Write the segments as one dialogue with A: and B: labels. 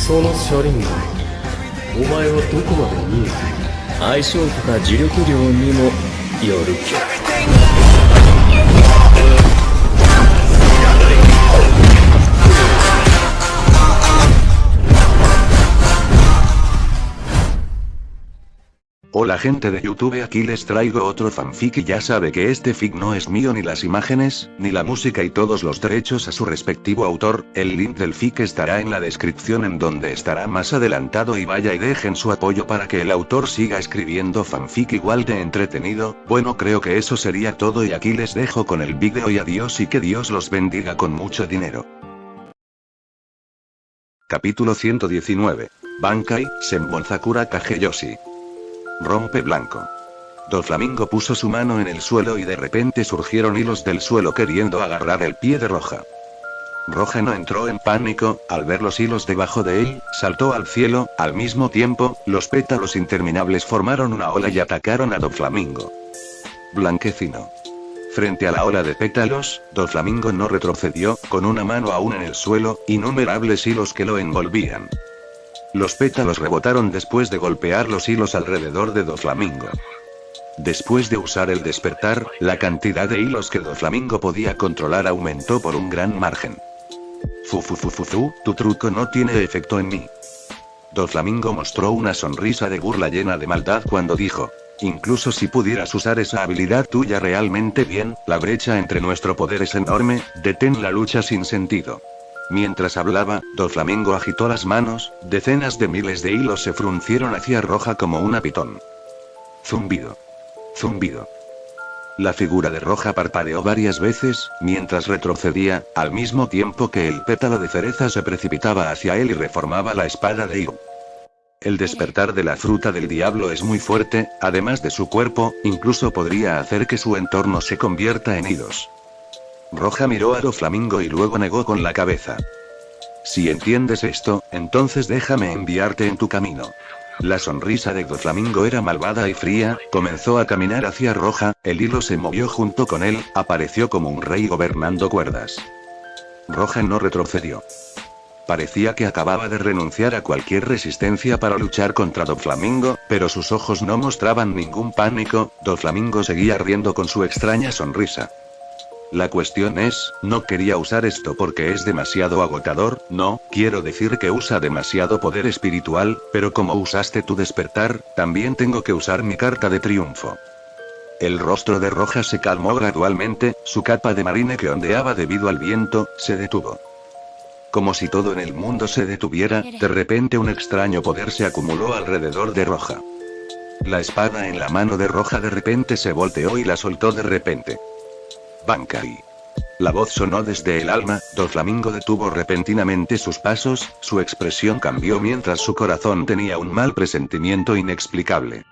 A: その車輪がお前はどこまで見えている。
B: 相性とか磁力量にもよるけど。
C: Hola gente de YouTube, aquí les traigo otro fanfic y ya sabe que este fic no es mío, ni las imágenes, ni la música y todos los derechos a su respectivo autor. El link del fic estará en la descripción, en donde estará más adelantado, y vaya y dejen su apoyo para que el autor siga escribiendo fanfic igual de entretenido. Bueno, creo que eso sería todo y aquí les dejo con el vídeo y adiós y que Dios los bendiga con mucho dinero. Capítulo 119. Bankai, Senbonzakura Kageyoshi. Rompe blanco. Doflamingo puso su mano en el suelo y de repente surgieron hilos del suelo queriendo agarrar el pie de Roja. Roja no entró en pánico, al ver los hilos debajo de él, saltó al cielo. Al mismo tiempo, los pétalos interminables formaron una ola y atacaron a Doflamingo. Blanquecino. Frente a la ola de pétalos, Doflamingo no retrocedió, con una mano aún en el suelo, innumerables hilos que lo envolvían. Los pétalos rebotaron después de golpear los hilos alrededor de Doflamingo. Después de usar el despertar, la cantidad de hilos que Doflamingo podía controlar aumentó por un gran margen. Fufufufufu, tu truco no tiene efecto en mí. Doflamingo mostró una sonrisa de burla llena de maldad cuando dijo: incluso si pudieras usar esa habilidad tuya realmente bien, la brecha entre nuestro poder es enorme, detén la lucha sin sentido. Mientras hablaba, Doflamingo agitó las manos, decenas de miles de hilos se fruncieron hacia Roja como una pitón. Zumbido. Zumbido. La figura de Roja parpadeó varias veces, mientras retrocedía, al mismo tiempo que el pétalo de cereza se precipitaba hacia él y reformaba la espada de Io. El despertar de la fruta del diablo es muy fuerte, además de su cuerpo, incluso podría hacer que su entorno se convierta en hilos. Roja miró a Doflamingo y luego negó con la cabeza. Si entiendes esto, entonces déjame enviarte en tu camino. La sonrisa de Doflamingo era malvada y fría, comenzó a caminar hacia Roja, el hilo se movió junto con él, apareció como un rey gobernando cuerdas. Roja no retrocedió. Parecía que acababa de renunciar a cualquier resistencia para luchar contra Doflamingo, pero sus ojos no mostraban ningún pánico. Doflamingo seguía riendo con su extraña sonrisa. La cuestión es, no quería usar esto porque es demasiado agotador, no, quiero decir que usa demasiado poder espiritual, pero como usaste tu despertar, también tengo que usar mi carta de triunfo. El rostro de Roja se calmó gradualmente, su capa de marine que ondeaba debido al viento, se detuvo. Como si todo en el mundo se detuviera, de repente un extraño poder se acumuló alrededor de Roja. La espada en la mano de Roja de repente se volteó y la soltó de repente. Bankai. La voz sonó desde el alma. Doflamingo detuvo repentinamente sus pasos, su expresión cambió mientras su corazón tenía un mal presentimiento inexplicable.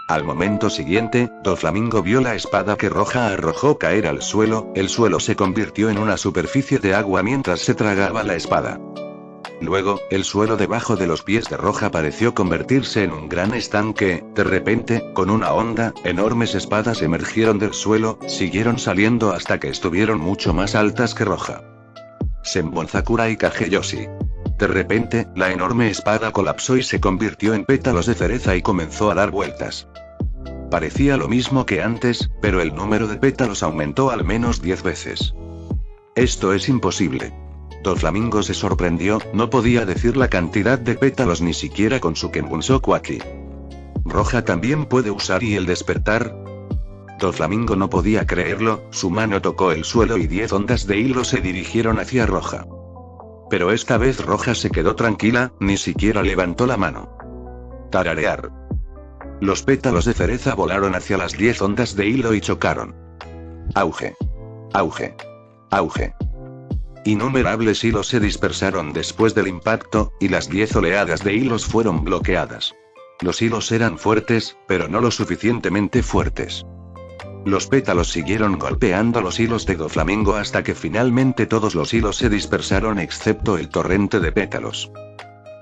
C: Al momento siguiente, Doflamingo vio la espada que Roja arrojó caer al suelo, el suelo se convirtió en una superficie de agua mientras se tragaba la espada. Luego, el suelo debajo de los pies de Roja pareció convertirse en un gran estanque. De repente, con una onda, enormes espadas emergieron del suelo, siguieron saliendo hasta que estuvieron mucho más altas que Roja. Senbonzakura y Kageyoshi. De repente, la enorme espada colapsó y se convirtió en pétalos de cereza y comenzó a dar vueltas. Parecía lo mismo que antes, pero el número de pétalos aumentó al menos 10 veces. Esto es imposible. Doflamingo se sorprendió, no podía decir la cantidad de pétalos ni siquiera con su Kenbunsoku Aki. ¿Roja también puede usar y el despertar? Doflamingo no podía creerlo, su mano tocó el suelo y 10 ondas de hilo se dirigieron hacia Roja. Pero esta vez Roja se quedó tranquila, ni siquiera levantó la mano. Tararear. Los pétalos de cereza volaron hacia las 10 ondas de hilo y chocaron. Auge. Auge. Auge. Innumerables hilos se dispersaron después del impacto, y las 10 oleadas de hilos fueron bloqueadas. Los hilos eran fuertes, pero no lo suficientemente fuertes. Los pétalos siguieron golpeando los hilos de Doflamingo hasta que finalmente todos los hilos se dispersaron excepto el torrente de pétalos.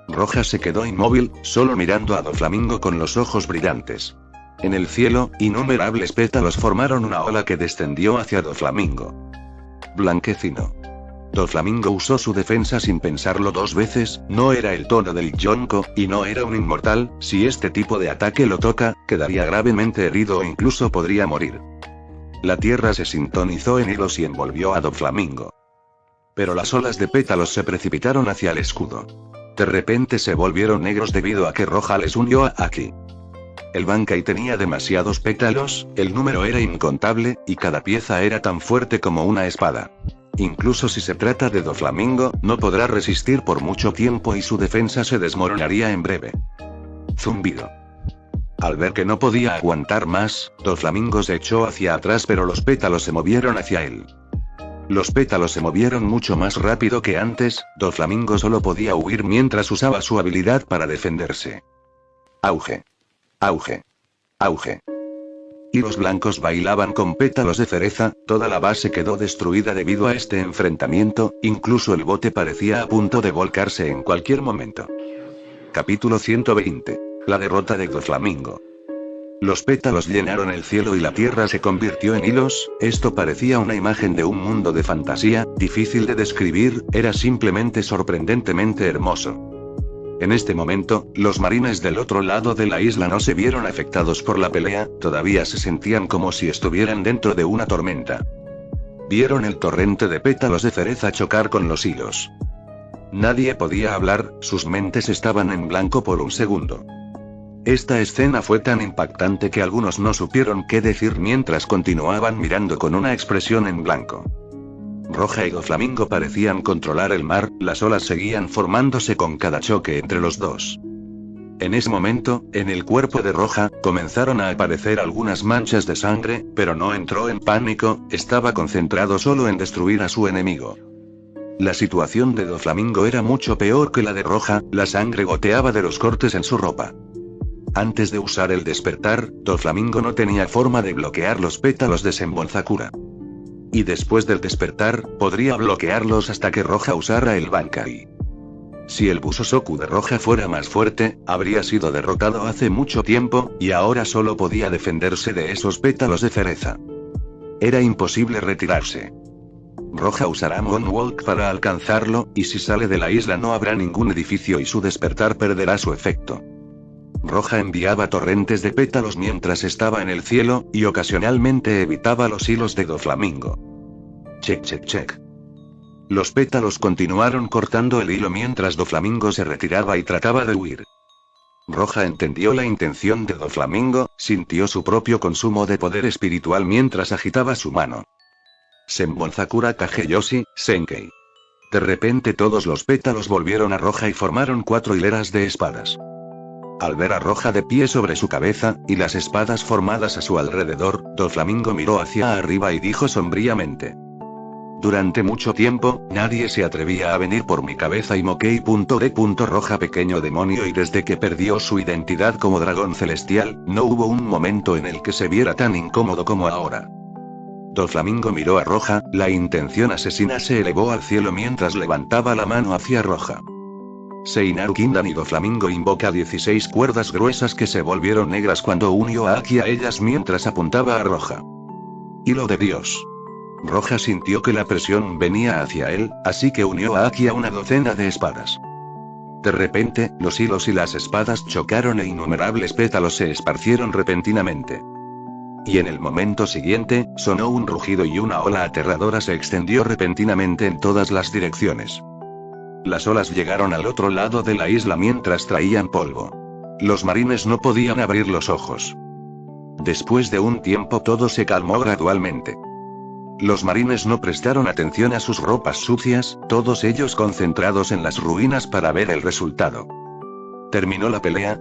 C: Roja se quedó inmóvil, solo mirando a Doflamingo con los ojos brillantes. En el cielo, innumerables pétalos formaron una ola que descendió hacia Doflamingo. Blanquecino. Doflamingo usó su defensa sin pensarlo dos veces, no era el tono del Yonko, y no era un inmortal, si este tipo de ataque lo toca, quedaría gravemente herido o incluso podría morir. La tierra se sintonizó en hilos y envolvió a Doflamingo. Pero las olas de pétalos se precipitaron hacia el escudo. De repente se volvieron negros debido a que Roja les unió a Aki. El Bankai tenía demasiados pétalos, el número era incontable, y cada pieza era tan fuerte como una espada. Incluso si se trata de Doflamingo, no podrá resistir por mucho tiempo y su defensa se desmoronaría en breve. Zumbido. Al ver que no podía aguantar más, Doflamingo se echó hacia atrás pero los pétalos se movieron hacia él. Los pétalos se movieron mucho más rápido que antes, Doflamingo solo podía huir mientras usaba su habilidad para defenderse. Auge. Auge. Auge. Hilos blancos bailaban con pétalos de cereza, toda la base quedó destruida debido a este enfrentamiento, incluso el bote parecía a punto de volcarse en cualquier momento. Capítulo 120. La derrota de Doflamingo. Los pétalos llenaron el cielo y la tierra se convirtió en hilos, esto parecía una imagen de un mundo de fantasía, difícil de describir, era simplemente sorprendentemente hermoso. En este momento, los marines del otro lado de la isla no se vieron afectados por la pelea, todavía se sentían como si estuvieran dentro de una tormenta. Vieron el torrente de pétalos de cereza chocar con los hilos. Nadie podía hablar, sus mentes estaban en blanco por un segundo. Esta escena fue tan impactante que algunos no supieron qué decir mientras continuaban mirando con una expresión en blanco. Roja y Doflamingo parecían controlar el mar, las olas seguían formándose con cada choque entre los dos. En ese momento, en el cuerpo de Roja, comenzaron a aparecer algunas manchas de sangre, pero no entró en pánico, estaba concentrado solo en destruir a su enemigo. La situación de Doflamingo era mucho peor que la de Roja, la sangre goteaba de los cortes en su ropa. Antes de usar el despertar, Doflamingo no tenía forma de bloquear los pétalos de Senbonzakura. Y después del despertar, podría bloquearlos hasta que Roja usara el Bankai. Si el Busosoku de Roja fuera más fuerte, habría sido derrotado hace mucho tiempo, y ahora solo podía defenderse de esos pétalos de cereza. Era imposible retirarse. Roja usará Moonwalk para alcanzarlo, y si sale de la isla no habrá ningún edificio y su despertar perderá su efecto. Roja enviaba torrentes de pétalos mientras estaba en el cielo, y ocasionalmente evitaba los hilos de Doflamingo. Check check check. Los pétalos continuaron cortando el hilo mientras Doflamingo se retiraba y trataba de huir. Roja entendió la intención de Doflamingo, sintió su propio consumo de poder espiritual mientras agitaba su mano. Senbonzakura Kageyoshi, Senkei. De repente todos los pétalos volvieron a Roja y formaron 4 hileras de espadas. Al ver a Roja de pie sobre su cabeza, y las espadas formadas a su alrededor, Doflamingo miró hacia arriba y dijo sombríamente: durante mucho tiempo, nadie se atrevía a venir por mi cabeza y Mokei.D. Roja pequeño demonio y desde que perdió su identidad como dragón celestial, no hubo un momento en el que se viera tan incómodo como ahora. Doflamingo miró a Roja, la intención asesina se elevó al cielo mientras levantaba la mano hacia Roja. Seinaru Kindan y Doflamingo invoca 16 cuerdas gruesas que se volvieron negras cuando unió a Aki a ellas mientras apuntaba a Roja. Hilo de Dios. Roja sintió que la presión venía hacia él, así que unió a Aki a una docena de espadas. De repente, los hilos y las espadas chocaron e innumerables pétalos se esparcieron repentinamente. Y en el momento siguiente, sonó un rugido y una ola aterradora se extendió repentinamente en todas las direcciones. Las olas llegaron al otro lado de la isla mientras traían polvo. Los marines no podían abrir los ojos. Después de un tiempo todo se calmó gradualmente. Los marines no prestaron atención a sus ropas sucias, todos ellos concentrados en las ruinas para ver el resultado. ¿Terminó la pelea?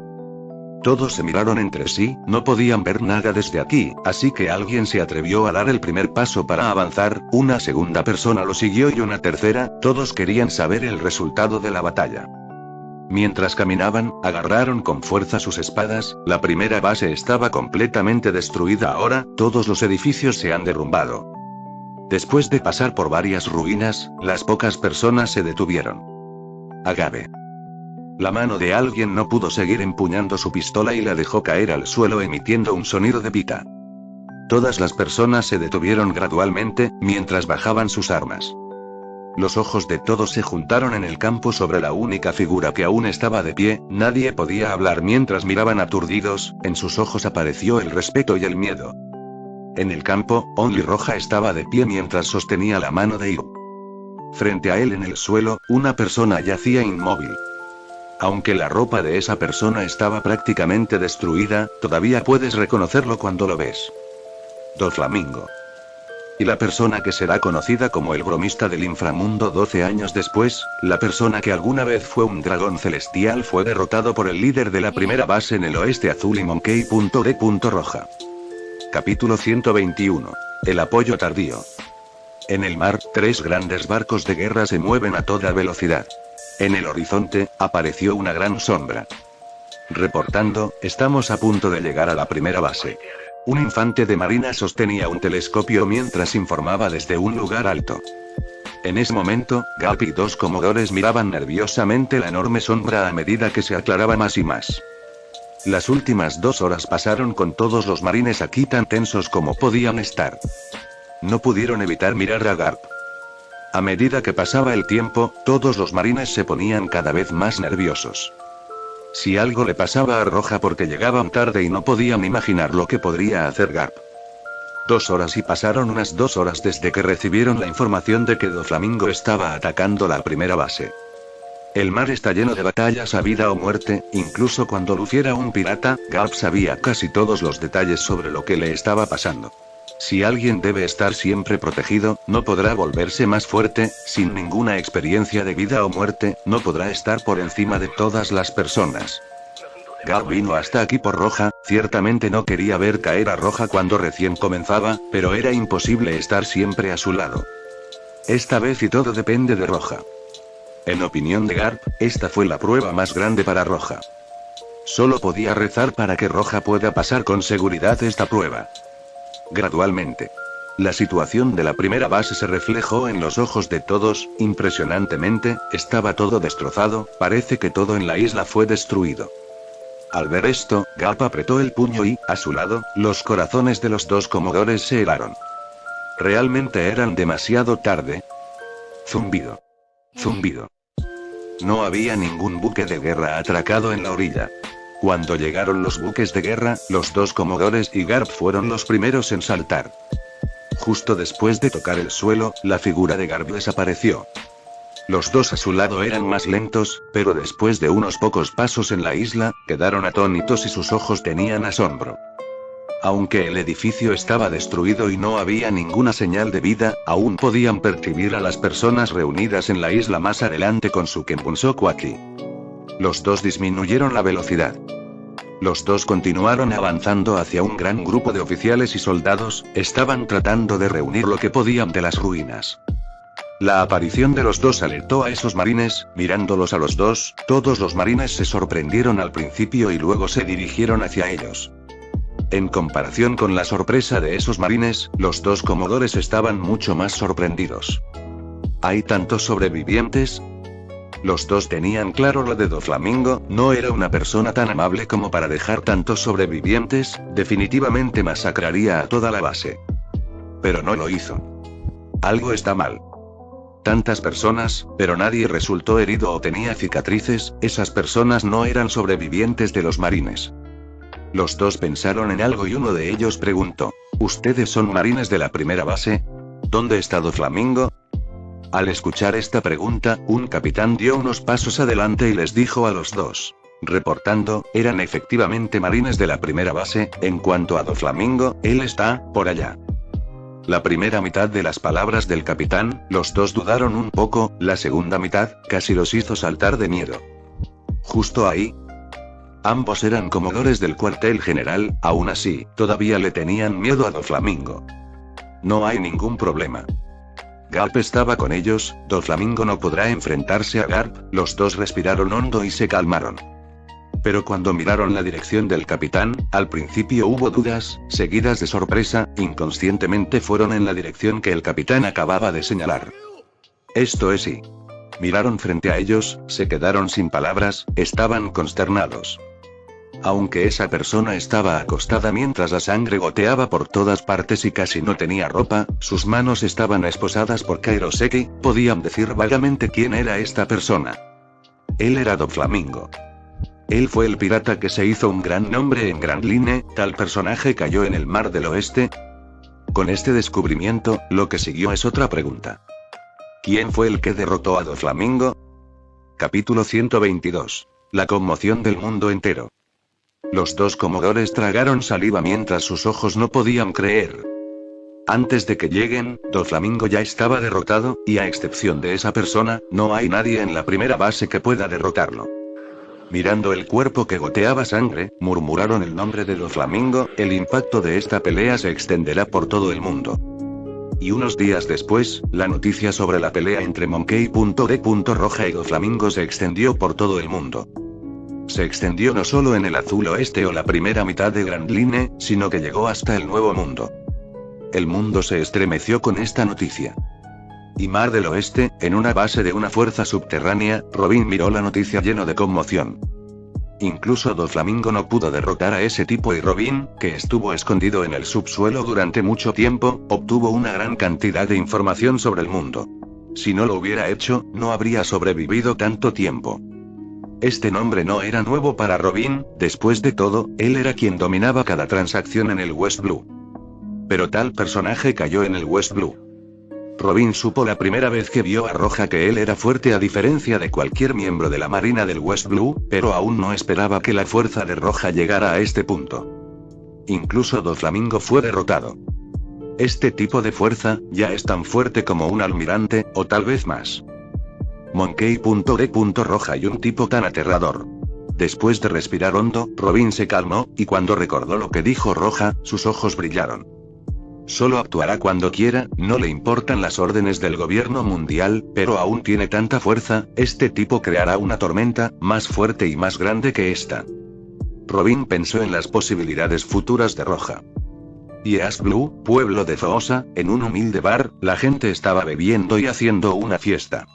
C: Todos se miraron entre sí, no podían ver nada desde aquí, así que alguien se atrevió a dar el primer paso para avanzar, una segunda persona lo siguió y una tercera, todos querían saber el resultado de la batalla. Mientras caminaban, agarraron con fuerza sus espadas, la primera base estaba completamente destruida ahora, todos los edificios se han derrumbado. Después de pasar por varias ruinas, las pocas personas se detuvieron. Agave. La mano de alguien no pudo seguir empuñando su pistola y la dejó caer al suelo emitiendo un sonido de pita. Todas las personas se detuvieron gradualmente, mientras bajaban sus armas. Los ojos de todos se juntaron en el campo sobre la única figura que aún estaba de pie. Nadie podía hablar mientras miraban aturdidos. En sus ojos apareció el respeto y el miedo. En el campo, Only Roja estaba de pie mientras sostenía la mano de Io. Frente a él en el suelo, una persona yacía inmóvil. Aunque la ropa de esa persona estaba prácticamente destruida, todavía puedes reconocerlo cuando lo ves. Doflamingo. Y la persona que será conocida como el bromista del inframundo 12 años después, la persona que alguna vez fue un dragón celestial, fue derrotado por el líder de la primera base en el oeste azul y Monkey.D. Roja. Capítulo 121. El apoyo tardío. En el mar, 3 grandes barcos de guerra se mueven a toda velocidad. En el horizonte, apareció una gran sombra. Reportando, estamos a punto de llegar a la primera base. Un infante de marina sostenía un telescopio mientras informaba desde un lugar alto. En ese momento, Garp y 2 comodores miraban nerviosamente la enorme sombra a medida que se aclaraba más y más. Las últimas 2 horas pasaron con todos los marines aquí tan tensos como podían estar. No pudieron evitar mirar a Garp. A medida que pasaba el tiempo, todos los marines se ponían cada vez más nerviosos. Si algo le pasaba a Roja porque llegaban tarde y no podían imaginar lo que podría hacer Garp. 2 horas y pasaron unas 2 horas desde que recibieron la información de que Doflamingo estaba atacando la primera base. El mar está lleno de batallas a vida o muerte. Incluso cuando luciera un pirata, Garp sabía casi todos los detalles sobre lo que le estaba pasando. Si alguien debe estar siempre protegido, no podrá volverse más fuerte. Sin ninguna experiencia de vida o muerte, no podrá estar por encima de todas las personas. Garp vino hasta aquí por Roja. Ciertamente no quería ver caer a Roja cuando recién comenzaba, pero era imposible estar siempre a su lado. Esta vez y todo depende de Roja. En opinión de Garp, esta fue la prueba más grande para Roja. Solo podía rezar para que Roja pueda pasar con seguridad esta prueba. Gradualmente, la situación de la primera base se reflejó en los ojos de todos. Impresionantemente, estaba todo destrozado. Parece que todo en la isla fue destruido. Al ver esto, Garp apretó el puño y, a su lado, los corazones de los 2 comodores se helaron. Realmente eran demasiado tarde. Zumbido. Zumbido. No había ningún buque de guerra atracado en la orilla. Cuando llegaron los buques de guerra, los 2 comodores y Garp fueron los primeros en saltar. Justo después de tocar el suelo, la figura de Garp desapareció. Los 2 a su lado eran más lentos, pero después de unos pocos pasos en la isla, quedaron atónitos y sus ojos tenían asombro. Aunque el edificio estaba destruido y no había ninguna señal de vida, aún podían percibir a las personas reunidas en la isla más adelante con su Kenbunsoku aquí. Los 2 disminuyeron la velocidad. Los 2 continuaron avanzando hacia un gran grupo de oficiales y soldados. Estaban tratando de reunir lo que podían de las ruinas. La aparición de los 2 alertó a esos marines. Mirándolos a los 2, todos los marines se sorprendieron al principio y luego se dirigieron hacia ellos. En comparación con la sorpresa de esos marines, los 2 comodores estaban mucho más sorprendidos. ¿Hay tantos sobrevivientes? Los 2 tenían claro lo de Doflamingo. No era una persona tan amable como para dejar tantos sobrevivientes. Definitivamente masacraría a toda la base. Pero no lo hizo. Algo está mal. Tantas personas, pero nadie resultó herido o tenía cicatrices. Esas personas no eran sobrevivientes de los marines. Los 2 pensaron en algo y uno de ellos preguntó: ¿Ustedes son marines de la primera base? ¿Dónde está Doflamingo? Al escuchar esta pregunta, un capitán dio unos pasos adelante y les dijo a los 2. Reportando, eran efectivamente marines de la primera base. En cuanto a Doflamingo, él está por allá. La primera mitad de las palabras del capitán, los 2 dudaron un poco. La segunda mitad, casi los hizo saltar de miedo. Justo ahí. Ambos eran comodores del cuartel general. Aún así, todavía le tenían miedo a Doflamingo. No hay ningún problema. Garp estaba con ellos. Doflamingo no podrá enfrentarse a Garp. Los 2 respiraron hondo y se calmaron. Pero cuando miraron la dirección del capitán, al principio hubo dudas, seguidas de sorpresa. Inconscientemente fueron en la dirección que el capitán acababa de señalar. Esto es sí. Miraron frente a ellos, se quedaron sin palabras, estaban consternados. Aunque esa persona estaba acostada mientras la sangre goteaba por todas partes y casi no tenía ropa, sus manos estaban esposadas por Kairoseki, podían decir vagamente quién era esta persona. Él era Doflamingo. Él fue el pirata que se hizo un gran nombre en Grand Line, tal personaje cayó en el Mar del Oeste. Con este descubrimiento, lo que siguió es otra pregunta. ¿Quién fue el que derrotó a Doflamingo? Capítulo 122. La conmoción del mundo entero. Los dos comodores tragaron saliva mientras sus ojos no podían creer. Antes de que lleguen, Doflamingo ya estaba derrotado, y a excepción de esa persona, no hay nadie en la primera base que pueda derrotarlo. Mirando el cuerpo que goteaba sangre, murmuraron el nombre de Doflamingo, el impacto de esta pelea se extenderá por todo el mundo. Y unos días después, la noticia sobre la pelea entre Monkey.D. Roja y Doflamingo se extendió por todo el mundo. Se extendió no solo en el azul oeste o la primera mitad de Grand Line, sino que llegó hasta el Nuevo Mundo. El mundo se estremeció con esta noticia. Y Mar del Oeste, en una base de una fuerza subterránea, Robin miró la noticia lleno de conmoción. Incluso Doflamingo no pudo derrotar a ese tipo y Robin, que estuvo escondido en el subsuelo durante mucho tiempo, obtuvo una gran cantidad de información sobre el mundo. Si no lo hubiera hecho, no habría sobrevivido tanto tiempo. Este nombre no era nuevo para Robin, después de todo, él era quien dominaba cada transacción en el West Blue. Pero tal personaje cayó en el West Blue. Robin supo la primera vez que vio a Roja que él era fuerte a diferencia de cualquier miembro de la Marina del West Blue, pero aún no esperaba que la fuerza de Roja llegara a este punto. Incluso Doflamingo fue derrotado. Este tipo de fuerza, ya es tan fuerte como un almirante, o tal vez más. Monkey.D. Roja y un tipo tan aterrador. Después de respirar hondo, Robin se calmó, y cuando recordó lo que dijo Roja, sus ojos brillaron. Solo actuará cuando quiera, no le importan las órdenes del gobierno mundial, pero aún tiene tanta fuerza, este tipo creará una tormenta, más fuerte y más grande que esta. Robin pensó en las posibilidades futuras de Roja. Y East Blue, pueblo de Foosa, en un humilde bar, la gente estaba bebiendo y haciendo una fiesta.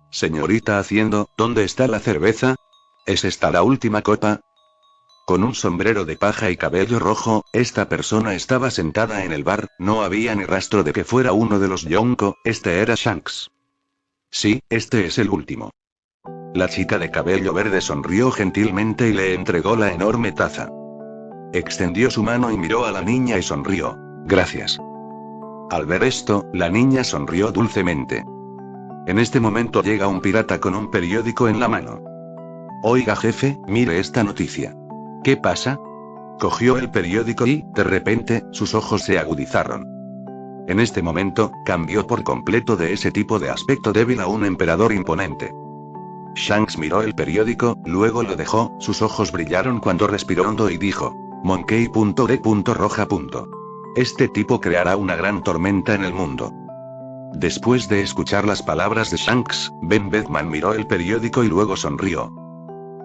C: Señorita haciendo, ¿dónde está la cerveza? ¿Es esta la última copa? Con un sombrero de paja y cabello rojo, esta persona estaba sentada en el bar, no había ni rastro de que fuera uno de los Yonko, este era Shanks. Sí, este es el último. La chica de cabello verde sonrió gentilmente y le entregó la enorme taza. Extendió su mano y miró a la niña y sonrió. Gracias. Al ver esto, la niña sonrió dulcemente. En este momento llega un pirata con un periódico en la mano. Oiga jefe, mire esta noticia. ¿Qué pasa? Cogió el periódico y, de repente, sus ojos se agudizaron. En este momento, cambió por completo de ese tipo de aspecto débil a un emperador imponente. Shanks miró el periódico, luego lo dejó, sus ojos brillaron cuando respiró hondo y dijo: Monkey.D. Roja. Este tipo creará una gran tormenta en el mundo. Después de escuchar las palabras de Shanks, Ben Beckman miró el periódico y luego sonrió.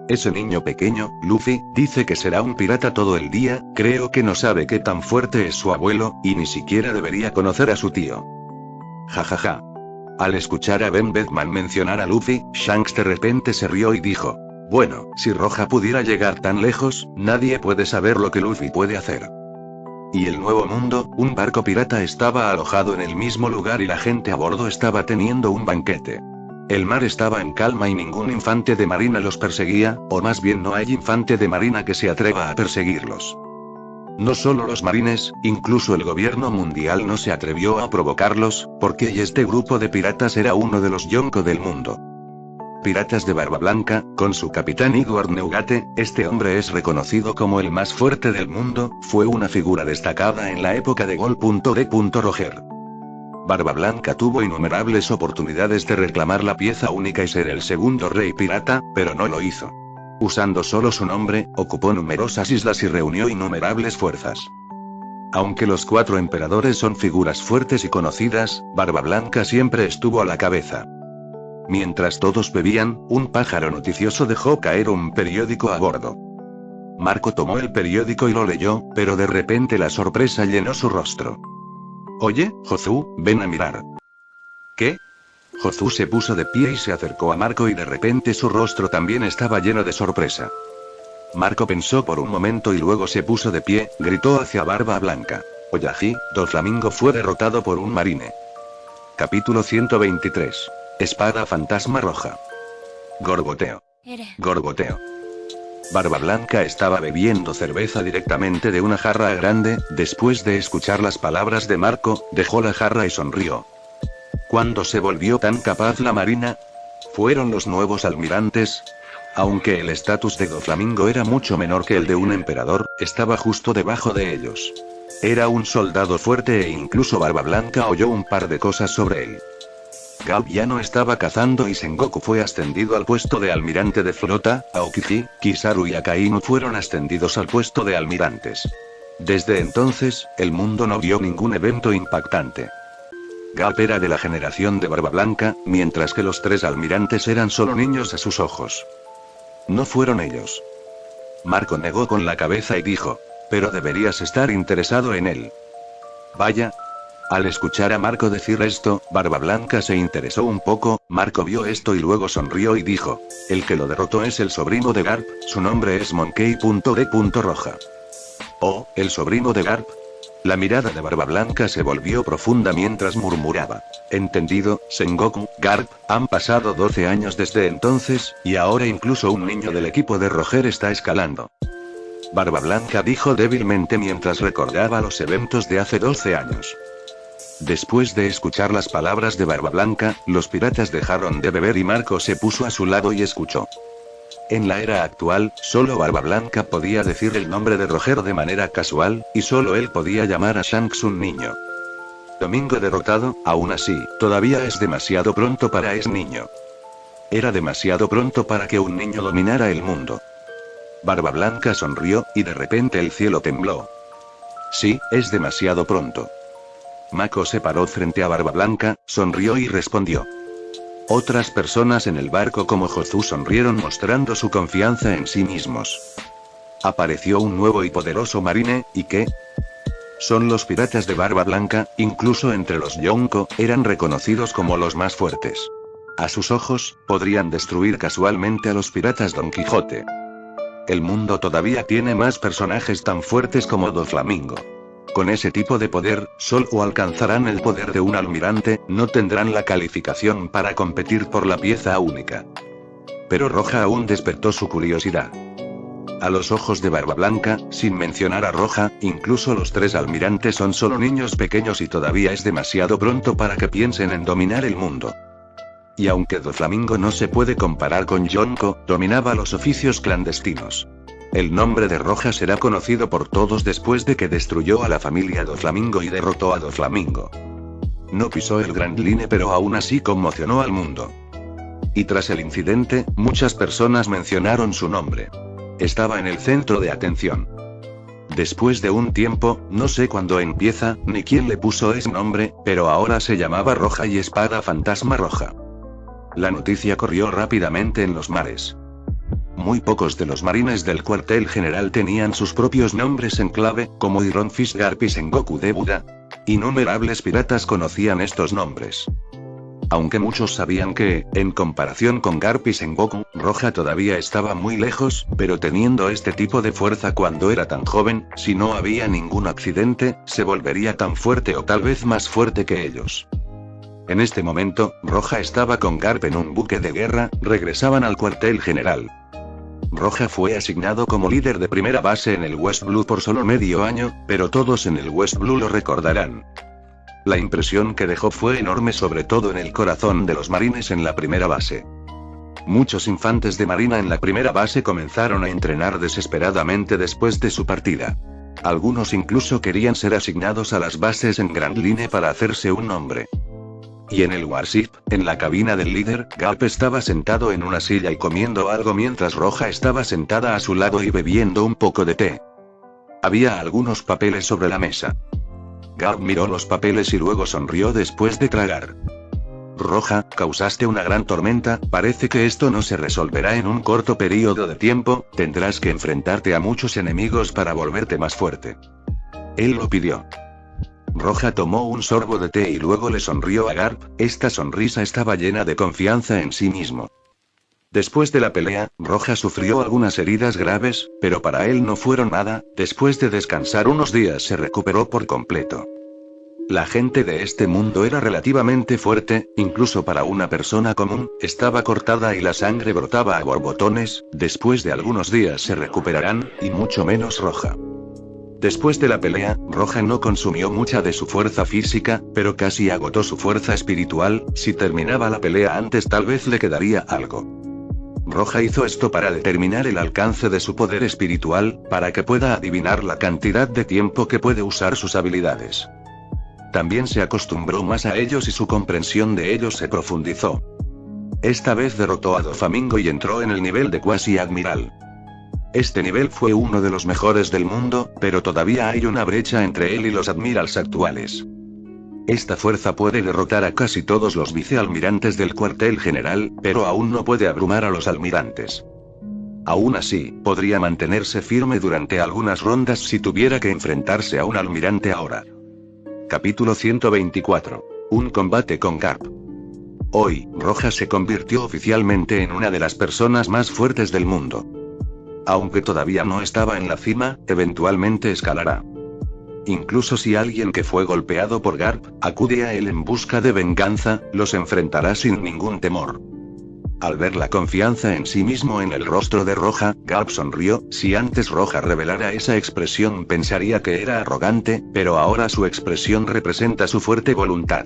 C: Ese niño pequeño, Luffy, dice que será un pirata todo el día, creo que no sabe qué tan fuerte es su abuelo, y ni siquiera debería conocer a su tío. Jajaja. Al escuchar a Ben Beckman mencionar a Luffy, Shanks de repente se rió y dijo: bueno, si Roja pudiera llegar tan lejos, nadie puede saber lo que Luffy puede hacer. Y el Nuevo Mundo, un barco pirata estaba alojado en el mismo lugar y la gente a bordo estaba teniendo un banquete. El mar estaba en calma y ningún infante de marina los perseguía, o más bien no hay infante de marina que se atreva a perseguirlos. No solo los marines, incluso el gobierno mundial no se atrevió a provocarlos, porque este grupo de piratas era uno de los Yonko del mundo. Piratas de Barba Blanca, con su capitán Edward Neugate, este hombre es reconocido como el más fuerte del mundo, fue una figura destacada en la época de Gold.D. Roger. Barba Blanca tuvo innumerables oportunidades de reclamar la pieza única y ser el segundo rey pirata, pero no lo hizo. Usando solo su nombre, ocupó numerosas islas y reunió innumerables fuerzas. Aunque los 4 emperadores son figuras fuertes y conocidas, Barba Blanca siempre estuvo a la cabeza. Mientras todos bebían, un pájaro noticioso dejó caer un periódico a bordo. Marco tomó el periódico y lo leyó, pero de repente la sorpresa llenó su rostro. Oye, Jozu, ven a mirar. ¿Qué? Jozu se puso de pie y se acercó a Marco y de repente su rostro también estaba lleno de sorpresa. Marco pensó por un momento y luego se puso de pie, gritó hacia Barba Blanca. Oyaji, Doflamingo fue derrotado por un marine. Capítulo 123. Espada fantasma roja. Gorgoteo. Gorgoteo. Barba Blanca estaba bebiendo cerveza directamente de una jarra grande. Después de escuchar las palabras de Marco, dejó la jarra y sonrió. ¿Cuándo se volvió tan capaz la marina? ¿Fueron los nuevos almirantes? Aunque el estatus de Doflamingo era mucho menor que el de un emperador, estaba justo debajo de ellos. Era un soldado fuerte e incluso Barba Blanca oyó un par de cosas sobre él. Garp ya no estaba cazando y Sengoku fue ascendido al puesto de almirante de flota. Aokiji, Kizaru y Akainu fueron ascendidos al puesto de almirantes. Desde entonces, el mundo no vio ningún evento impactante. Garp era de la generación de Barba Blanca, mientras que los 3 almirantes eran solo niños a sus ojos. No fueron ellos. Marco negó con la cabeza y dijo, pero deberías estar interesado en él. Vaya. Al escuchar a Marco decir esto, Barba Blanca se interesó un poco. Marco vio esto y luego sonrió y dijo, el que lo derrotó es el sobrino de Garp, su nombre es Monkey.D. Roja. Oh, el sobrino de Garp. La mirada de Barba Blanca se volvió profunda mientras murmuraba. Entendido, Sengoku, Garp, han pasado 12 años desde entonces, y ahora incluso un niño del equipo de Roger está escalando. Barba Blanca dijo débilmente mientras recordaba los eventos de hace 12 años. Después de escuchar las palabras de Barba Blanca, los piratas dejaron de beber y Marco se puso a su lado y escuchó. En la era actual, solo Barba Blanca podía decir el nombre de Roger de manera casual, y solo él podía llamar a Shanks un niño. Domingo derrotado, aún así, todavía es demasiado pronto para ese niño. Era demasiado pronto para que un niño dominara el mundo. Barba Blanca sonrió, y de repente el cielo tembló. Sí, es demasiado pronto. Mako se paró frente a Barba Blanca, sonrió y respondió. Otras personas en el barco como Jozu sonrieron mostrando su confianza en sí mismos. Apareció un nuevo y poderoso marine, ¿y qué? Son los piratas de Barba Blanca, incluso entre los Yonko, eran reconocidos como los más fuertes. A sus ojos, podrían destruir casualmente a los piratas Don Quijote. El mundo todavía tiene más personajes tan fuertes como Doflamingo. Con ese tipo de poder, solo alcanzarán el poder de un almirante, no tendrán la calificación para competir por la pieza única. Pero Roja aún despertó su curiosidad. A los ojos de Barba Blanca, sin mencionar a Roja, incluso los 3 almirantes son solo niños pequeños y todavía es demasiado pronto para que piensen en dominar el mundo. Y aunque Doflamingo no se puede comparar con Yonko, dominaba los oficios clandestinos. El nombre de Roja será conocido por todos después de que destruyó a la familia Doflamingo y derrotó a Doflamingo. No pisó el Grand Line pero aún así conmocionó al mundo. Y tras el incidente, muchas personas mencionaron su nombre. Estaba en el centro de atención. Después de un tiempo, no sé cuándo empieza, ni quién le puso ese nombre, pero ahora se llamaba Roja y Espada Fantasma Roja. La noticia corrió rápidamente en los mares. Muy pocos de los marines del cuartel general tenían sus propios nombres en clave, como Iron Fist, Garp y Sengoku de Buda. Innumerables piratas conocían estos nombres. Aunque muchos sabían que, en comparación con Garp y Sengoku, Roja todavía estaba muy lejos, pero teniendo este tipo de fuerza cuando era tan joven, si no había ningún accidente, se volvería tan fuerte o tal vez más fuerte que ellos. En este momento, Roja estaba con Garp en un buque de guerra, regresaban al cuartel general. Roja fue asignado como líder de primera base en el West Blue por solo medio año, pero todos en el West Blue lo recordarán. La impresión que dejó fue enorme, sobre todo en el corazón de los marines en la primera base. Muchos infantes de marina en la primera base comenzaron a entrenar desesperadamente después de su partida. Algunos incluso querían ser asignados a las bases en Grand Line para hacerse un nombre. Y en el Warship, en la cabina del líder, Garp estaba sentado en una silla y comiendo algo mientras Roja estaba sentada a su lado y bebiendo un poco de té. Había algunos papeles sobre la mesa. Garp miró los papeles y luego sonrió después de tragar. Roja, causaste una gran tormenta, parece que esto no se resolverá en un corto periodo de tiempo, tendrás que enfrentarte a muchos enemigos para volverte más fuerte. Él lo pidió. Roja tomó un sorbo de té y luego le sonrió a Garp, esta sonrisa estaba llena de confianza en sí mismo. Después de la pelea, Roja sufrió algunas heridas graves, pero para él no fueron nada. Después de descansar unos días se recuperó por completo. La gente de este mundo era relativamente fuerte, incluso para una persona común, estaba cortada y la sangre brotaba a borbotones. Después de algunos días se recuperarán, y mucho menos Roja. Después de la pelea, Roja no consumió mucha de su fuerza física, pero casi agotó su fuerza espiritual. Si terminaba la pelea antes tal vez le quedaría algo. Roja hizo esto para determinar el alcance de su poder espiritual, para que pueda adivinar la cantidad de tiempo que puede usar sus habilidades. También se acostumbró más a ellos y su comprensión de ellos se profundizó. Esta vez derrotó a Doflamingo y entró en el nivel de Quasi Admiral. Este nivel fue uno de los mejores del mundo, pero todavía hay una brecha entre él y los Admirals actuales. Esta fuerza puede derrotar a casi todos los vicealmirantes del cuartel general, pero aún no puede abrumar a los almirantes. Aún así, podría mantenerse firme durante algunas rondas si tuviera que enfrentarse a un almirante ahora. Capítulo 124. Un combate con Garp. Hoy, Roja se convirtió oficialmente en una de las personas más fuertes del mundo. Aunque todavía no estaba en la cima, eventualmente escalará. Incluso si alguien que fue golpeado por Garp acude a él en busca de venganza, los enfrentará sin ningún temor. Al ver la confianza en sí mismo en el rostro de Roja, Garp sonrió. Si antes Roja revelara esa expresión pensaría que era arrogante, pero ahora su expresión representa su fuerte voluntad.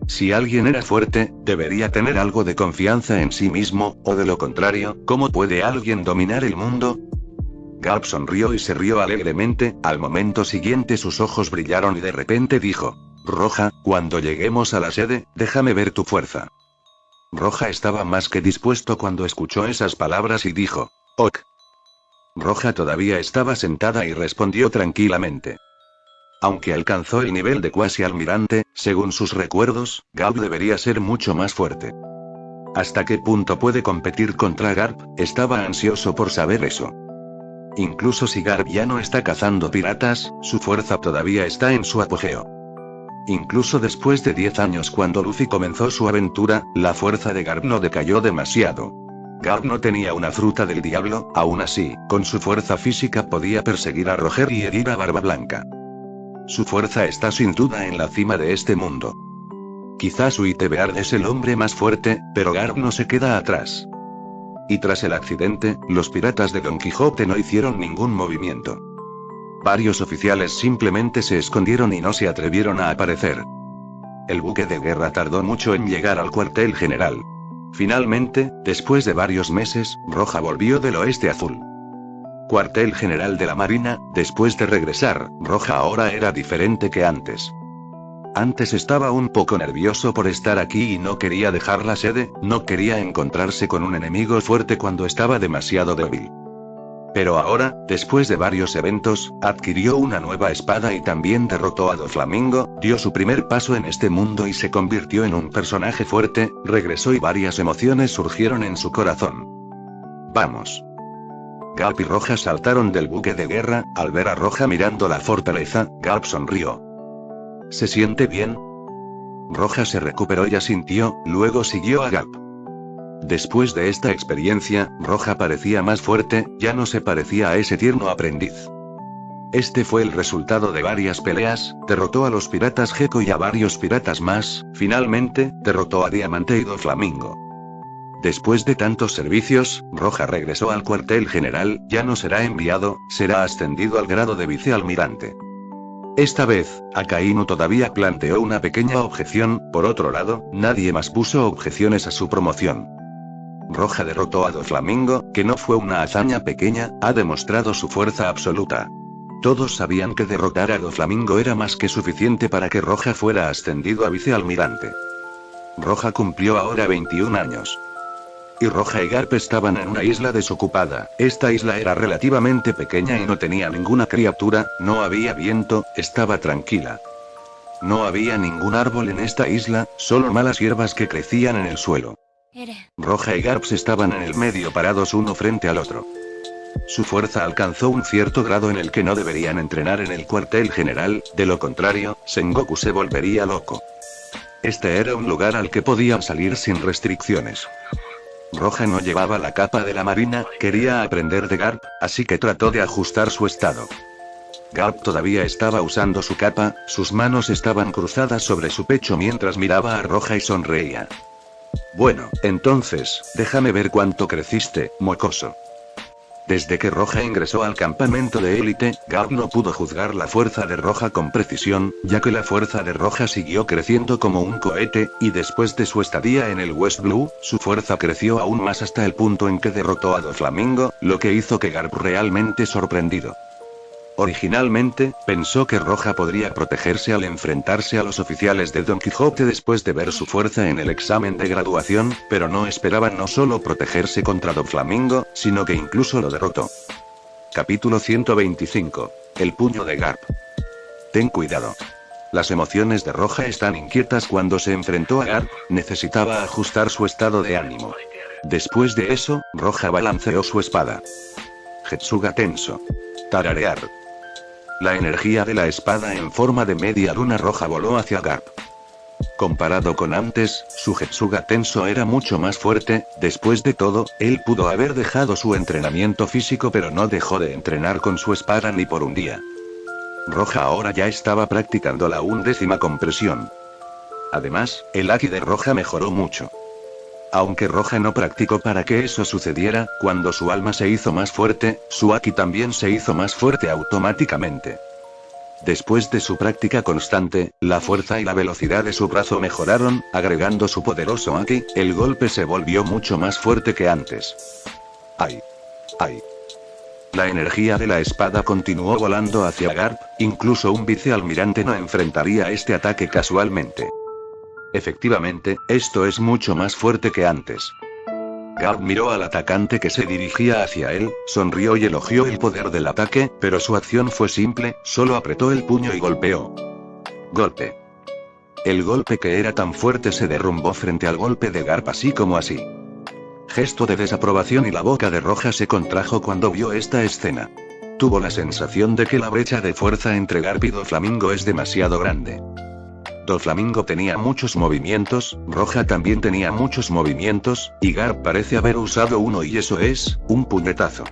C: Si alguien era fuerte, debería tener algo de confianza en sí mismo, o de lo contrario, ¿cómo puede alguien dominar el mundo? Garp sonrió y se rió alegremente. Al momento siguiente sus ojos brillaron y de repente dijo: Roja, cuando lleguemos a la sede, déjame ver tu fuerza. Roja estaba más que dispuesto cuando escuchó esas palabras y dijo: Ok. Roja todavía estaba sentada y respondió tranquilamente. Aunque alcanzó el nivel de Quasi Almirante, según sus recuerdos, Garp debería ser mucho más fuerte. ¿Hasta qué punto puede competir contra Garp? Estaba ansioso por saber eso. Incluso si Garp ya no está cazando piratas, su fuerza todavía está en su apogeo. Incluso después de 10 años cuando Luffy comenzó su aventura, la fuerza de Garp no decayó demasiado. Garp no tenía una fruta del diablo, aún así, con su fuerza física podía perseguir a Roger y herir a Barba Blanca. Su fuerza está sin duda en la cima de este mundo. Quizás Uitebeard es el hombre más fuerte, pero Garp no se queda atrás. Y tras el accidente, los piratas de Don Quijote no hicieron ningún movimiento. Varios oficiales simplemente se escondieron y no se atrevieron a aparecer. El buque de guerra tardó mucho en llegar al cuartel general. Finalmente, después de varios meses, Roja volvió del Oeste Azul. Cuartel general de la Marina. Después de regresar, Roja ahora era diferente que antes. Antes estaba un poco nervioso por estar aquí y no quería dejar la sede, no quería encontrarse con un enemigo fuerte cuando estaba demasiado débil. Pero ahora, después de varios eventos, adquirió una nueva espada y también derrotó a Doflamingo, dio su primer paso en este mundo y se convirtió en un personaje fuerte. Regresó y varias emociones surgieron en su corazón. Vamos. Garp y Roja saltaron del buque de guerra. Al ver a Roja mirando la fortaleza, Garp sonrió. ¿Se siente bien? Roja se recuperó y asintió, luego siguió a Garp. Después de esta experiencia, Roja parecía más fuerte, ya no se parecía a ese tierno aprendiz. Este fue el resultado de varias peleas, derrotó a los piratas Gecko y a varios piratas más, finalmente, derrotó a Diamante y Doflamingo. Después de tantos servicios, Roja regresó al cuartel general, ya no será enviado, será ascendido al grado de vicealmirante. Esta vez, Akainu todavía planteó una pequeña objeción. Por otro lado, nadie más puso objeciones a su promoción. Roja derrotó a Doflamingo, que no fue una hazaña pequeña, ha demostrado su fuerza absoluta. Todos sabían que derrotar a Doflamingo era más que suficiente para que Roja fuera ascendido a vicealmirante. Roja cumplió ahora 21 años. Y Roja y Garp estaban en una isla desocupada. Esta isla era relativamente pequeña y no tenía ninguna criatura, no había viento, estaba tranquila. No había ningún árbol en esta isla, solo malas hierbas que crecían en el suelo. Roja y Garp estaban en el medio parados uno frente al otro. Su fuerza alcanzó un cierto grado en el que no deberían entrenar en el cuartel general, de lo contrario, Sengoku se volvería loco. Este era un lugar al que podían salir sin restricciones. Roja no llevaba la capa de la marina, quería aprender de Garp, así que trató de ajustar su estado. Garp todavía estaba usando su capa, sus manos estaban cruzadas sobre su pecho mientras miraba a Roja y sonreía. Bueno, entonces, déjame ver cuánto creciste, mocoso. Desde que Roja ingresó al campamento de élite, Garp no pudo juzgar la fuerza de Roja con precisión, ya que la fuerza de Roja siguió creciendo como un cohete, y después de su estadía en el West Blue, su fuerza creció aún más hasta el punto en que derrotó a Doflamingo, lo que hizo que Garp realmente sorprendido. Originalmente, pensó que Roja podría protegerse al enfrentarse a los oficiales de Don Quijote después de ver su fuerza en el examen de graduación, pero no esperaba no solo protegerse contra Doflamingo, sino que incluso lo derrotó. Capítulo 125. El puño de Garp. Ten cuidado. Las emociones de Roja están inquietas cuando se enfrentó a Garp, necesitaba ajustar su estado de ánimo. Después de eso, Roja balanceó su espada. Getsuga tenso. Tararear. La energía de la espada en forma de media luna roja voló hacia Garp. Comparado con antes, su Getsuga tenso era mucho más fuerte. Después de todo, él pudo haber dejado su entrenamiento físico pero no dejó de entrenar con su espada ni por un día. Roja ahora ya estaba practicando la 11ª compresión. Además, el Haki de Roja mejoró mucho. Aunque Roja no practicó para que eso sucediera, cuando su alma se hizo más fuerte, su Haki también se hizo más fuerte automáticamente. Después de su práctica constante, la fuerza y la velocidad de su brazo mejoraron, agregando su poderoso Haki, el golpe se volvió mucho más fuerte que antes. ¡Ay! ¡Ay! La energía de la espada continuó volando hacia Garp, incluso un vicealmirante no enfrentaría este ataque casualmente. Efectivamente, esto es mucho más fuerte que antes. Garp miró al atacante que se dirigía hacia él, sonrió y elogió el poder del ataque, pero su acción fue simple, solo apretó el puño y golpeó. Golpe. El golpe que era tan fuerte se derrumbó frente al golpe de Garp así como así. Gesto de desaprobación y la boca de Roja se contrajo cuando vio esta escena. Tuvo la sensación de que la brecha de fuerza entre Garp y Doflamingo es demasiado grande. Doflamingo tenía muchos movimientos, Roja también tenía muchos movimientos, y Garp parece haber usado uno y eso es, un puñetazo.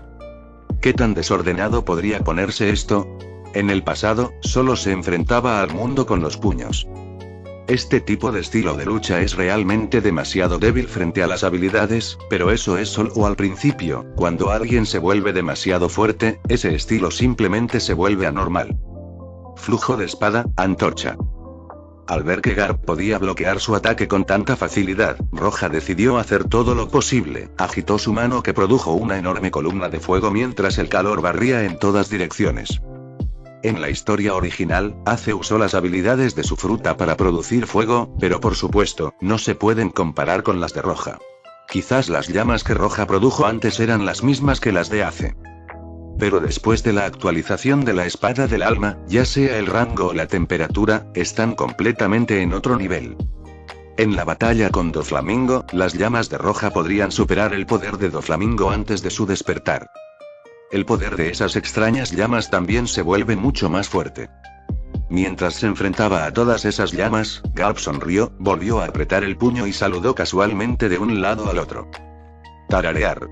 C: ¿Qué tan desordenado podría ponerse esto? En el pasado, solo se enfrentaba al mundo con los puños. Este tipo de estilo de lucha es realmente demasiado débil frente a las habilidades, pero eso es solo al principio, cuando alguien se vuelve demasiado fuerte, ese estilo simplemente se vuelve anormal. Flujo de espada, antorcha. Al ver que Garp podía bloquear su ataque con tanta facilidad, Roja decidió hacer todo lo posible, agitó su mano que produjo una enorme columna de fuego mientras el calor barría en todas direcciones. En la historia original, Ace usó las habilidades de su fruta para producir fuego, pero por supuesto, no se pueden comparar con las de Roja. Quizás las llamas que Roja produjo antes eran las mismas que las de Ace. Pero después de la actualización de la espada del alma, ya sea el rango o la temperatura, están completamente en otro nivel. En la batalla con Doflamingo, las llamas de Roja podrían superar el poder de Doflamingo antes de su despertar. El poder de esas extrañas llamas también se vuelve mucho más fuerte. Mientras se enfrentaba a todas esas llamas, Garp sonrió, volvió a apretar el puño y saludó casualmente de un lado al otro. Tararear.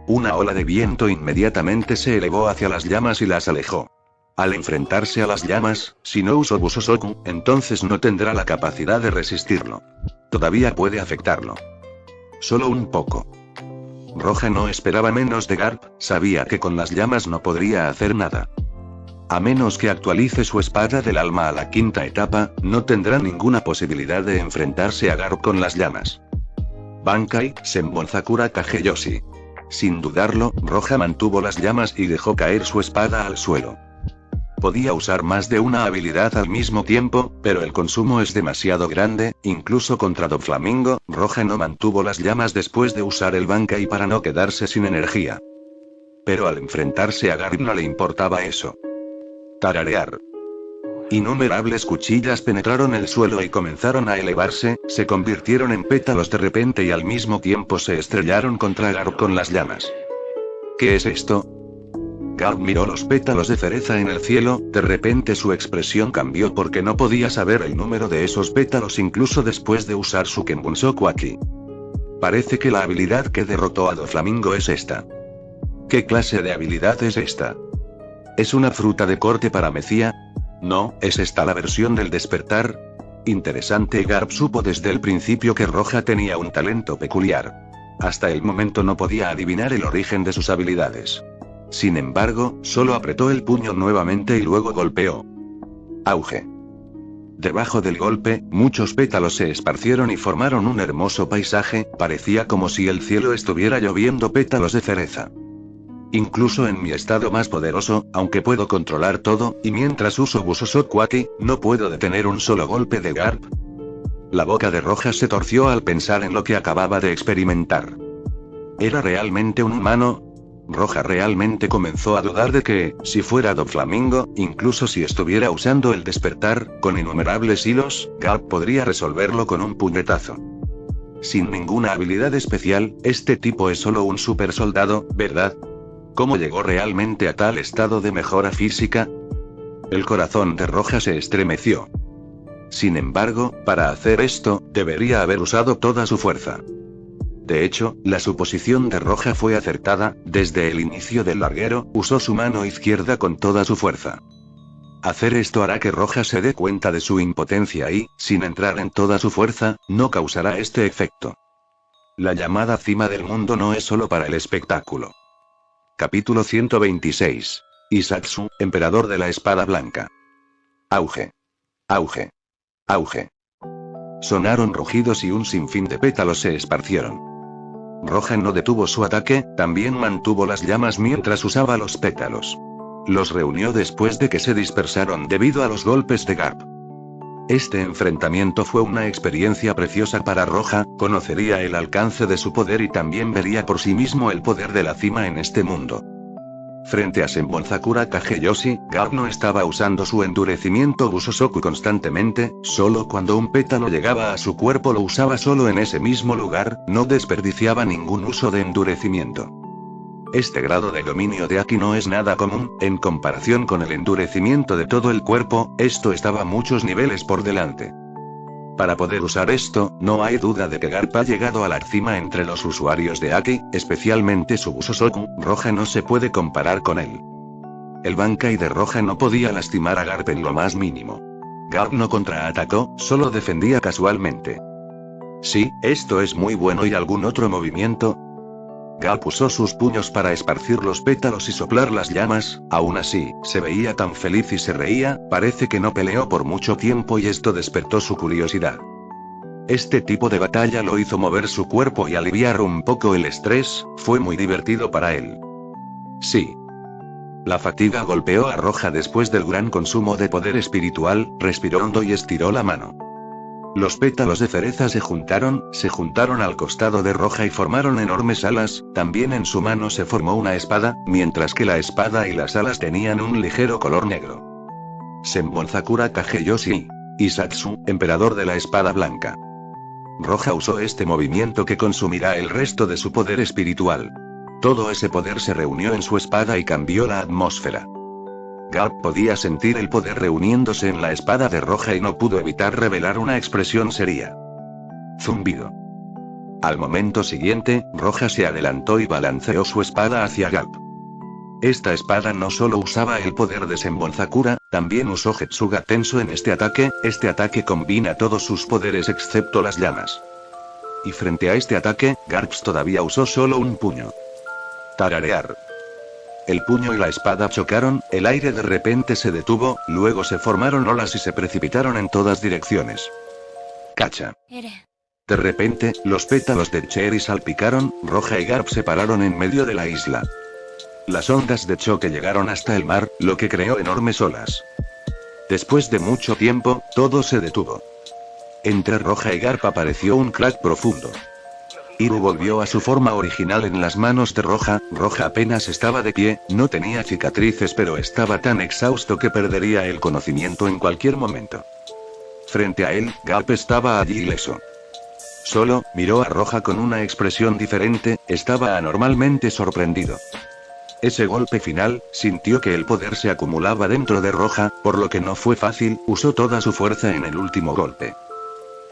C: Una ola de viento inmediatamente se elevó hacia las llamas y las alejó. Al enfrentarse a las llamas, si no usó Busosoku, entonces no tendrá la capacidad de resistirlo. Todavía puede afectarlo. Solo un poco. Roja no esperaba menos de Garp, sabía que con las llamas no podría hacer nada. A menos que actualice su espada del alma a la 5ª etapa, no tendrá ninguna posibilidad de enfrentarse a Garp con las llamas. Bankai, Senbonzakura Kageyoshi. Sin dudarlo, Roja mantuvo las llamas y dejó caer su espada al suelo. Podía usar más de una habilidad al mismo tiempo, pero el consumo es demasiado grande, incluso contra Doflamingo, Roja no mantuvo las llamas después de usar el Bankai para no quedarse sin energía. Pero al enfrentarse a Garp no le importaba eso. Tararear. Innumerables cuchillas penetraron el suelo y comenzaron a elevarse, se convirtieron en pétalos de repente y al mismo tiempo se estrellaron contra Garp con las llamas. ¿Qué es esto? Garp miró los pétalos de cereza en el cielo, de repente su expresión cambió porque no podía saber el número de esos pétalos incluso después de usar su Kenbunsoku Haki. Parece que la habilidad que derrotó a Doflamingo es esta. ¿Qué clase de habilidad es esta? ¿Es una fruta de corte paramecia? No, ¿es esta la versión del despertar? Interesante. Garp supo desde el principio que Roja tenía un talento peculiar. Hasta el momento no podía adivinar el origen de sus habilidades. Sin embargo, solo apretó el puño nuevamente y luego golpeó. Auge. Debajo del golpe, muchos pétalos se esparcieron y formaron un hermoso paisaje, parecía como si el cielo estuviera lloviendo pétalos de cereza. Incluso en mi estado más poderoso, aunque puedo controlar todo, y mientras uso Busosokuaki, no puedo detener un solo golpe de Garp. La boca de Roja se torció al pensar en lo que acababa de experimentar. ¿Era realmente un humano? Roja realmente comenzó a dudar de que, si fuera Doflamingo, incluso si estuviera usando el despertar, con innumerables hilos, Garp podría resolverlo con un puñetazo. Sin ninguna habilidad especial, este tipo es solo un super soldado, ¿verdad? ¿Cómo llegó realmente a tal estado de mejora física? El corazón de Roja se estremeció. Sin embargo, para hacer esto, debería haber usado toda su fuerza. De hecho, la suposición de Roja fue acertada. Desde el inicio del larguero, usó su mano izquierda con toda su fuerza. Hacer esto hará que Roja se dé cuenta de su impotencia y, sin entrar en toda su fuerza, no causará este efecto. La llamada cima del mundo no es solo para el espectáculo. Capítulo 126. Isatsu, emperador de la espada blanca. Auge. Auge. Auge. Sonaron rugidos y un sinfín de pétalos se esparcieron. Roja no detuvo su ataque, también mantuvo las llamas mientras usaba los pétalos. Los reunió después de que se dispersaron debido a los golpes de Garp. Este enfrentamiento fue una experiencia preciosa para Roja, conocería el alcance de su poder y también vería por sí mismo el poder de la cima en este mundo. Frente a Senbonzakura Kageyoshi, Garp no estaba usando su endurecimiento Busosoku constantemente, solo cuando un pétalo llegaba a su cuerpo lo usaba solo en ese mismo lugar, no desperdiciaba ningún uso de endurecimiento. Este grado de dominio de Aki no es nada común, en comparación con el endurecimiento de todo el cuerpo, esto estaba muchos niveles por delante. Para poder usar esto, no hay duda de que Garp ha llegado a la cima entre los usuarios de Aki, especialmente su Busosoku. Roja no se puede comparar con él. El Bankai de Roja no podía lastimar a Garp en lo más mínimo. Garp no contraatacó, solo defendía casualmente. Sí, esto es muy bueno. ¿Y algún otro movimiento? Garp usó sus puños para esparcir los pétalos y soplar las llamas, aún así, se veía tan feliz y se reía, parece que no peleó por mucho tiempo y esto despertó su curiosidad. Este tipo de batalla lo hizo mover su cuerpo y aliviar un poco el estrés, fue muy divertido para él. Sí. La fatiga golpeó a Roja después del gran consumo de poder espiritual, respiró hondo y estiró la mano. Los pétalos de cereza se juntaron al costado de Roja y formaron enormes alas, también en su mano se formó una espada, mientras que la espada y las alas tenían un ligero color negro. Senbonzakura Kageyoshi. Isatsu, emperador de la espada blanca. Roja usó este movimiento que consumirá el resto de su poder espiritual. Todo ese poder se reunió en su espada y cambió la atmósfera. Garp podía sentir el poder reuniéndose en la espada de Roja y no pudo evitar revelar una expresión seria. Zumbido. Al momento siguiente, Roja se adelantó y balanceó su espada hacia Garp. Esta espada no solo usaba el poder de Senbonzakura, también usó Getsuga Tenso en este ataque combina todos sus poderes excepto las llamas. Y frente a este ataque, Garps todavía usó solo un puño. Tararear. El puño y la espada chocaron, el aire de repente se detuvo, luego se formaron olas y se precipitaron en todas direcciones. Cacha. De repente, los pétalos de Cherry salpicaron, Roja y Garp se pararon en medio de la isla. Las ondas de choque llegaron hasta el mar, lo que creó enormes olas. Después de mucho tiempo, todo se detuvo. Entre Roja y Garp apareció un crack profundo. Iru volvió a su forma original en las manos de Roja. Roja apenas estaba de pie, no tenía cicatrices pero estaba tan exhausto que perdería el conocimiento en cualquier momento. Frente a él, Garp estaba allí ileso. Solo, miró a Roja con una expresión diferente, estaba anormalmente sorprendido. Ese golpe final, sintió que el poder se acumulaba dentro de Roja, por lo que no fue fácil, usó toda su fuerza en el último golpe.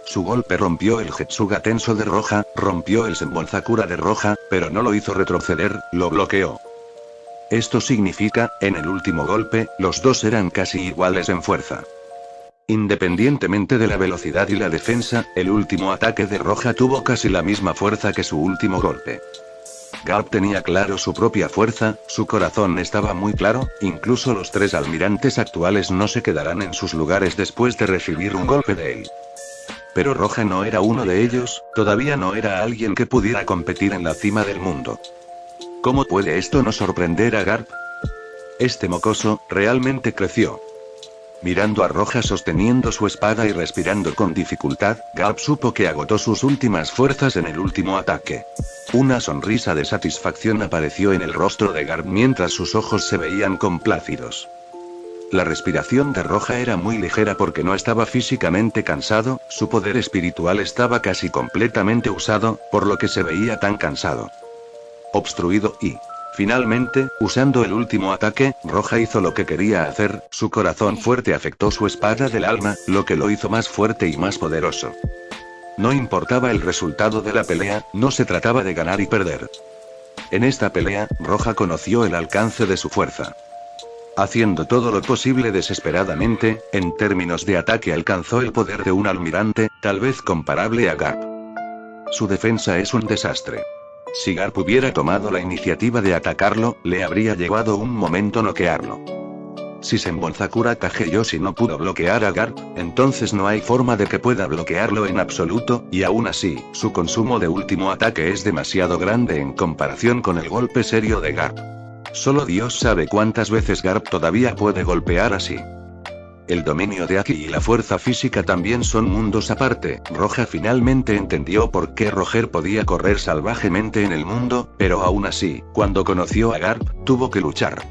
C: Su golpe rompió el Getsuga Tenso de Roja, rompió el Senbonzakura de Roja, pero no lo hizo retroceder, lo bloqueó. Esto significa, en el último golpe, los dos eran casi iguales en fuerza. Independientemente de la velocidad y la defensa, el último ataque de Roja tuvo casi la misma fuerza que su último golpe. Garp tenía claro su propia fuerza, su corazón estaba muy claro, incluso los 3 almirantes actuales no se quedarán en sus lugares después de recibir un golpe de él. Pero Roja no era uno de ellos, todavía no era alguien que pudiera competir en la cima del mundo. ¿Cómo puede esto no sorprender a Garp? Este mocoso, realmente creció. Mirando a Roja sosteniendo su espada y respirando con dificultad, Garp supo que agotó sus últimas fuerzas en el último ataque. Una sonrisa de satisfacción apareció en el rostro de Garp mientras sus ojos se veían complácidos. La respiración de Roja era muy ligera porque no estaba físicamente cansado, su poder espiritual estaba casi completamente usado, por lo que se veía tan cansado. Obstruido y... Finalmente, usando el último ataque, Roja hizo lo que quería hacer, su corazón fuerte afectó su espada del alma, lo que lo hizo más fuerte y más poderoso. No importaba el resultado de la pelea, no se trataba de ganar y perder. En esta pelea, Roja conoció el alcance de su fuerza. Haciendo todo lo posible desesperadamente, en términos de ataque alcanzó el poder de un almirante, tal vez comparable a Garp. Su defensa es un desastre. Si Garp hubiera tomado la iniciativa de atacarlo, le habría llevado un momento noquearlo. Si Senbonzakura Kageyoshi no pudo bloquear a Garp, entonces no hay forma de que pueda bloquearlo en absoluto, y aún así, su consumo de último ataque es demasiado grande en comparación con el golpe serio de Garp. Solo Dios sabe cuántas veces Garp todavía puede golpear así. El dominio de Aki y la fuerza física también son mundos aparte. Roja finalmente entendió por qué Roger podía correr salvajemente en el mundo, pero aún así, cuando conoció a Garp, tuvo que luchar.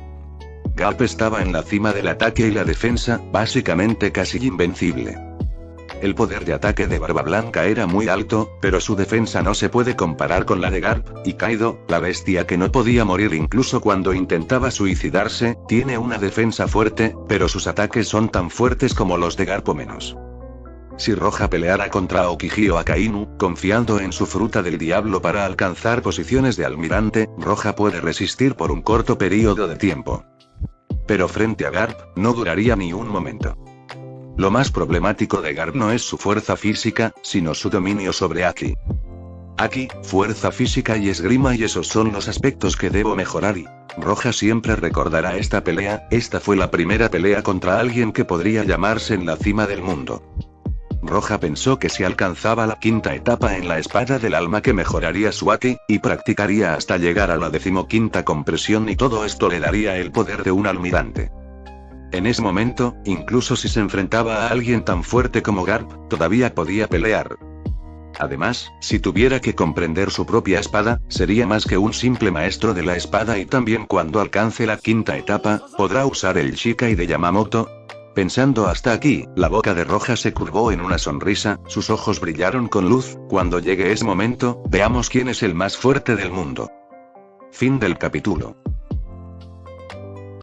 C: Garp estaba en la cima del ataque y la defensa, básicamente casi invencible. El poder de ataque de Barba Blanca era muy alto, pero su defensa no se puede comparar con la de Garp, y Kaido, la bestia que no podía morir incluso cuando intentaba suicidarse, tiene una defensa fuerte, pero sus ataques son tan fuertes como los de Garp o menos. Si Roja peleara contra Aokiji Akainu, confiando en su fruta del diablo para alcanzar posiciones de almirante, Roja puede resistir por un corto periodo de tiempo. Pero frente a Garp, no duraría ni un momento. Lo más problemático de Garp no es su fuerza física, sino su dominio sobre Aki. Aki, fuerza física y esgrima, y esos son los aspectos que debo mejorar y... Roja siempre recordará esta pelea, esta fue la primera pelea contra alguien que podría llamarse en la cima del mundo. Roja pensó que si alcanzaba la 5ª etapa en la espada del alma que mejoraría su Aki, y practicaría hasta llegar a la 15ª compresión y todo esto le daría el poder de un almirante. En ese momento, incluso si se enfrentaba a alguien tan fuerte como Garp, todavía podía pelear. Además, si tuviera que comprender su propia espada, sería más que un simple maestro de la espada, y también cuando alcance la 5ª etapa, podrá usar el Shikai de Yamamoto. Pensando hasta aquí, la boca de Roja se curvó en una sonrisa, sus ojos brillaron con luz. Cuando llegue ese momento, veamos quién es el más fuerte del mundo. Fin del capítulo.